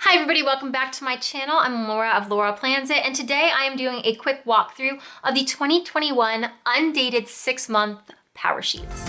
Hi everybody, welcome back to my channel. I'm Laura of Laura Plans It, and today I am doing a quick walkthrough of the 2021 Undated 6-month Power Sheets.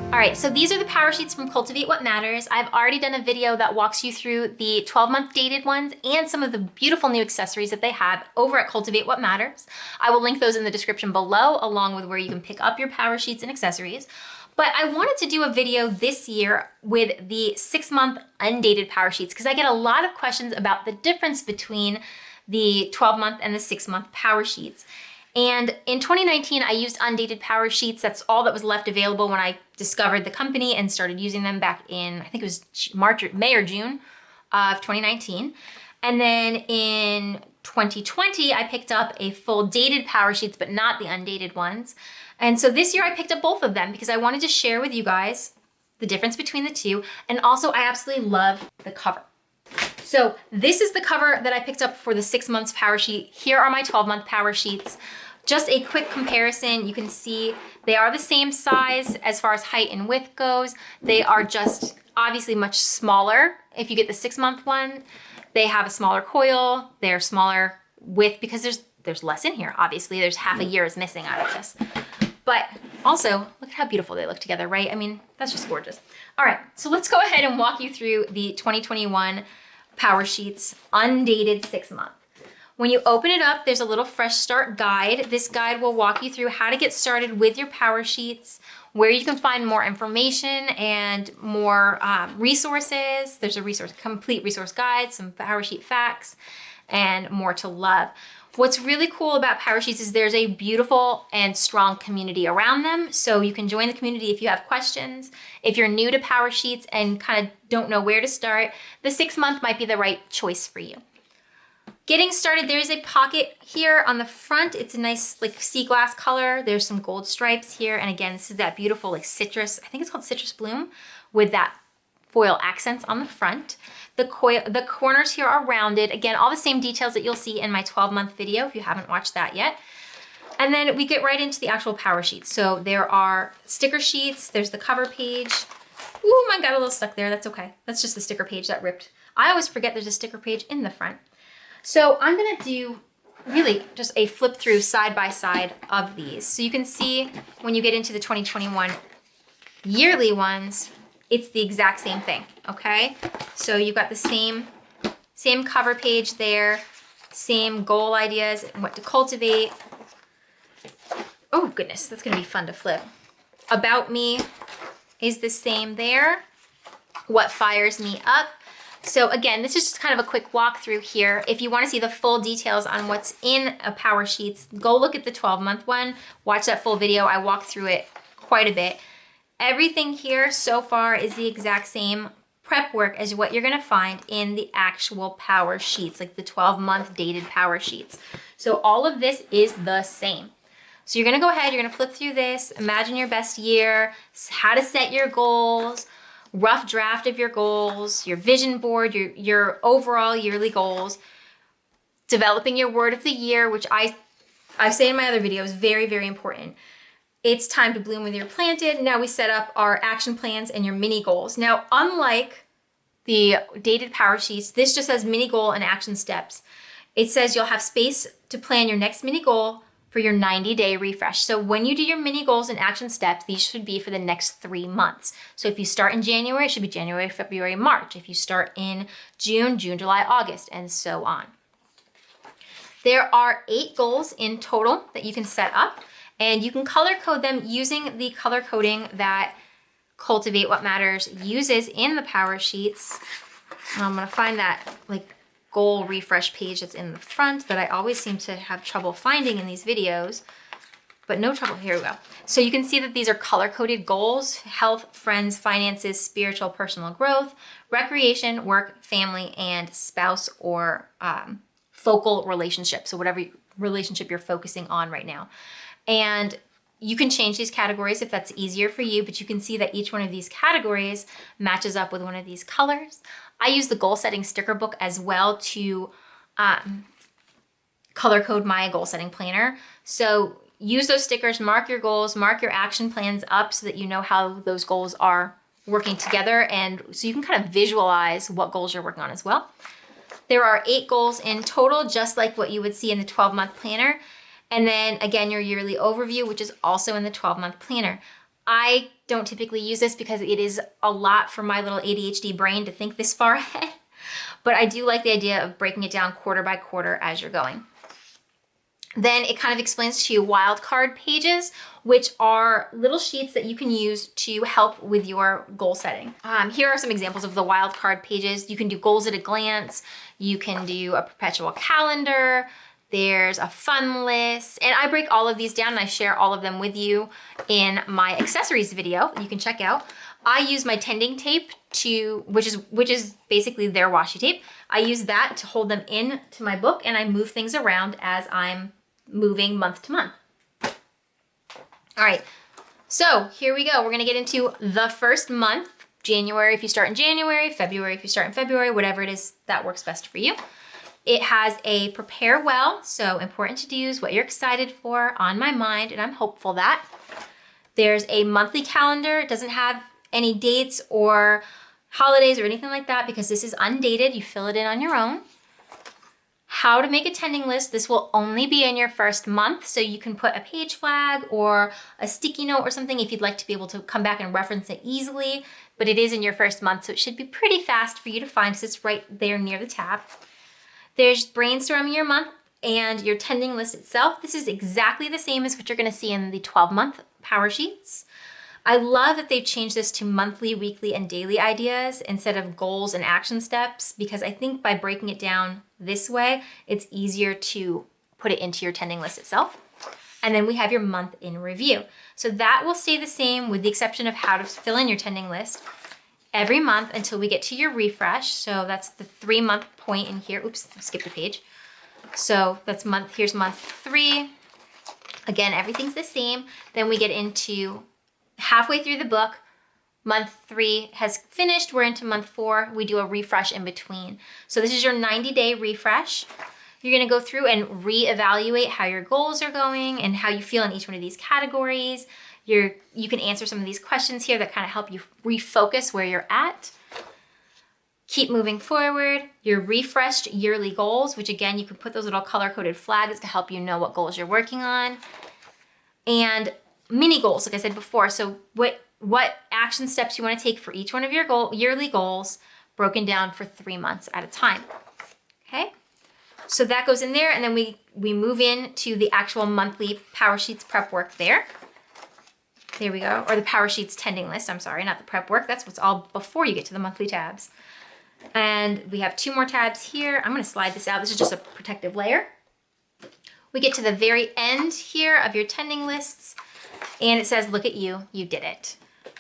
All right, so these are the Power Sheets from Cultivate What Matters. I've already done a video that walks you through the 12-month dated ones and some of the beautiful new accessories that they have over at Cultivate What Matters. I will link those in the description below, along with where you can pick up your Power Sheets and accessories. But I wanted to do a video this year with the 6-month undated Power Sheets because I get a lot of questions about the difference between the 12-month and the 6-month Power Sheets. And in 2019, I used undated Power Sheets. That's all that was left available when I discovered the company and started using them back in, I think it was May or June of 2019. And then in 2020, I picked up a full dated Power Sheets, but not the undated ones. And so this year I picked up both of them because I wanted to share with you guys the difference between the two. And also I absolutely love the cover. So this is the cover that I picked up for the 6 months Power Sheet. Here are my 12-month Power Sheets. Just a quick comparison, you can see they are the same size as far as height and width goes. They are just obviously much smaller. If you get the 6-month one, they have a smaller coil, they're smaller width because there's less in here, obviously. There's half a year is missing out of this. But also, look at how beautiful they look together, right? I mean, that's just gorgeous. All right, so let's go ahead and walk you through the 2021 Power Sheets undated 6-month. When you open it up, there's a little fresh start guide. This guide will walk you through how to get started with your Power Sheets, where you can find more information and more resources. There's a complete resource guide, some Power Sheet facts, and more to love. What's really cool about Power Sheets is there's a beautiful and strong community around them. So you can join the community if you have questions. If you're new to Power Sheets and kind of don't know where to start, the 6-month might be the right choice for you. Getting started, there's a pocket here on the front. It's a nice like sea glass color. There's some gold stripes here. And again, this is that beautiful like citrus, I think it's called citrus bloom, with that foil accents on the front. The corners here are rounded. Again, all the same details that you'll see in my 12-month video if you haven't watched that yet. And then we get right into the actual Power Sheets. So there are sticker sheets. There's the cover page. Ooh, mine got a little stuck there. That's okay. That's just the sticker page that ripped. I always forget there's a sticker page in the front. So I'm gonna do really just a flip through side by side of these. So you can see when you get into the 2021 yearly ones, it's the exact same thing, okay? So you've got the same cover page there, same goal ideas and what to cultivate. Oh goodness, that's gonna be fun to flip. About me is the same there. What fires me up. So again, this is just kind of a quick walkthrough here. If you want to see the full details on what's in a Power Sheets, go look at the 12-month one, watch that full video. I walked through it quite a bit. Everything here so far is the exact same prep work as what you're going to find in the actual Power Sheets, like the 12-month dated Power Sheets. So all of this is the same. So you're going to go ahead, you're going to flip through this, imagine your best year, how to set your goals, rough draft of your goals, your vision board, your overall yearly goals, developing your word of the year, which I say in my other videos, very, very important. It's time to bloom with your planted. Now we set up our action plans and your mini goals. Now, unlike the dated Power Sheets, this just says mini goal and action steps. It says you'll have space to plan your next mini goal for your 90-day refresh. So when you do your mini goals and action steps, these should be for the next 3 months. So if you start in January, it should be January, February, March. If you start in June, July, August, and so on. There are 8 goals in total that you can set up, and you can color code them using the color coding that Cultivate What Matters uses in the Power Sheets. I'm gonna find that like goal refresh page that's in the front that I always seem to have trouble finding in these videos, but no trouble, here we go. So you can see that these are color-coded goals: health, friends, finances, spiritual, personal growth, recreation, work, family, and spouse or focal relationship. So whatever relationship you're focusing on right now. And you can change these categories if that's easier for you, but you can see that each one of these categories matches up with one of these colors. I use the goal setting sticker book as well to color code my goal setting planner. So use those stickers, mark your goals, mark your action plans up so that you know how those goals are working together, and so you can kind of visualize what goals you're working on as well. There are 8 goals in total, just like what you would see in the 12-month planner. And then again, your yearly overview, which is also in the 12-month planner. I don't typically use this because it is a lot for my little ADHD brain to think this far ahead, but I do like the idea of breaking it down quarter by quarter as you're going. Then it kind of explains to you wildcard pages, which are little sheets that you can use to help with your goal setting. Here are some examples of the wildcard pages. You can do goals at a glance. You can do a perpetual calendar. There's a fun list. And I break all of these down and I share all of them with you in my accessories video that you can check out. I use my tending tape which is basically their washi tape. I use that to hold them in to my book, and I move things around as I'm moving month to month. All right, so here we go. We're gonna get into the first month, January if you start in January, February if you start in February, whatever it is that works best for you. It has a prepare well, so important to-dos, what you're excited for, on my mind, and I'm hopeful that. There's a monthly calendar. It doesn't have any dates or holidays or anything like that because this is undated. You fill it in on your own. How to make a tending list. This will only be in your first month, so you can put a page flag or a sticky note or something if you'd like to be able to come back and reference it easily, but it is in your first month, so it should be pretty fast for you to find because it's right there near the tab. There's brainstorming your month and your tending list itself. This is exactly the same as what you're gonna see in the 12-month PowerSheets. I love that they've changed this to monthly, weekly, and daily ideas instead of goals and action steps, because I think by breaking it down this way, it's easier to put it into your tending list itself. And then we have your month in review. So that will stay the same with the exception of how to fill in your tending list every month until we get to your refresh. So that's the 3-month point in here. Oops, I skipped a page. So that's here's month 3. Again, everything's the same. Then we get into halfway through the book, month 3 has finished, we're into month 4, we do a refresh in between. So this is your 90-day refresh. You're gonna go through and reevaluate how your goals are going and how you feel in each one of these categories. You can answer some of these questions here that kind of help you refocus where you're at. Keep moving forward. Your refreshed yearly goals, which again, you can put those little color-coded flags to help you know what goals you're working on. And mini goals, like I said before. So what action steps you want to take for each one of your yearly goals, broken down for 3 months at a time. Okay, so that goes in there, and then we move in to the actual monthly PowerSheets prep work there. There we go, or the PowerSheets tending list. I'm sorry, not the prep work. That's what's all before you get to the monthly tabs. And we have 2 more tabs here. I'm going to slide this out. This is just a protective layer. We get to the very end here of your tending lists. And it says, look at you, you did it.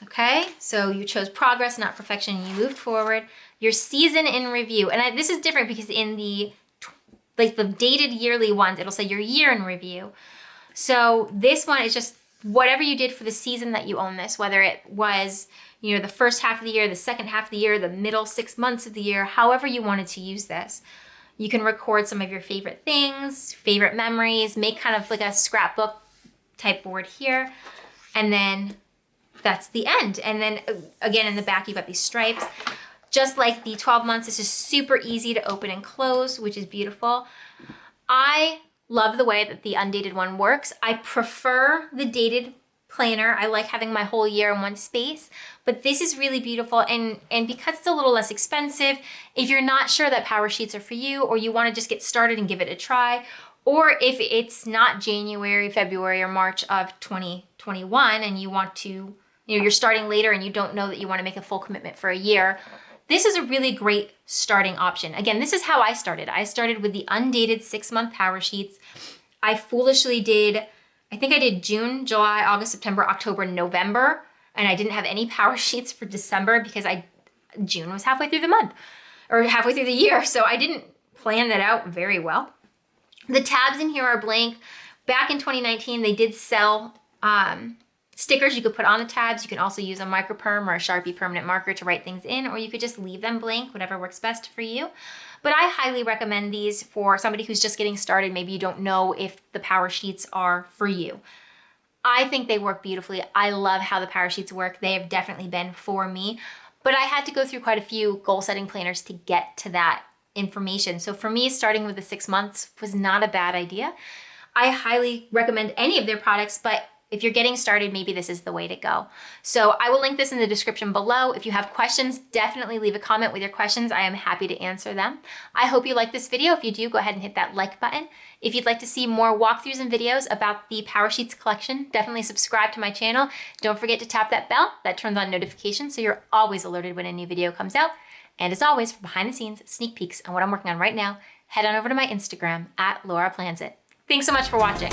Okay, so you chose progress, not perfection, you moved forward. Your season in review, and this is different because in the dated yearly ones, it'll say your year in review. So this one is just whatever you did for the season that you own this, whether it was, you know, the first half of the year, the second half of the year, the middle 6 months of the year, however you wanted to use this. You can record some of your favorite things, favorite memories, make kind of like a scrapbook type board here, and then that's the end. And then again, in the back, you've got these stripes. Just like the 12 months, this is super easy to open and close, which is beautiful. I love the way that the undated one works. I prefer the dated planner. I like having my whole year in one space, but this is really beautiful. And because it's a little less expensive, if you're not sure that PowerSheets are for you, or you want to just get started and give it a try, or if it's not January, February, or March of 2021 and you want to, you know, you're starting later and you don't know that you want to make a full commitment for a year, this is a really great starting option. Again, this is how I started. I started with the undated 6-month PowerSheets. I foolishly did, I think I did June, July, August, September, October, November, and I didn't have any PowerSheets for December because June was halfway through the month or halfway through the year, so I didn't plan that out very well. The tabs in here are blank. Back in 2019, they did sell Stickers you could put on the tabs. You can also use a microperm or a Sharpie permanent marker to write things in, or you could just leave them blank, whatever works best for you. But I highly recommend these for somebody who's just getting started. Maybe you don't know if the Power Sheets are for you. I think they work beautifully. I love how the Power Sheets work. They have definitely been for me, but I had to go through quite a few goal setting planners to get to that information. So for me, starting with the 6 months was not a bad idea. I highly recommend any of their products, but if you're getting started, maybe this is the way to go. So I will link this in the description below. If you have questions, definitely leave a comment with your questions. I am happy to answer them. I hope you like this video. If you do, go ahead and hit that like button. If you'd like to see more walkthroughs and videos about the Power Sheets collection, definitely subscribe to my channel. Don't forget to tap that bell. That turns on notifications so you're always alerted when a new video comes out. And as always, for behind the scenes sneak peeks on what I'm working on right now, head on over to my Instagram @LauraPlansIt. Thanks so much for watching.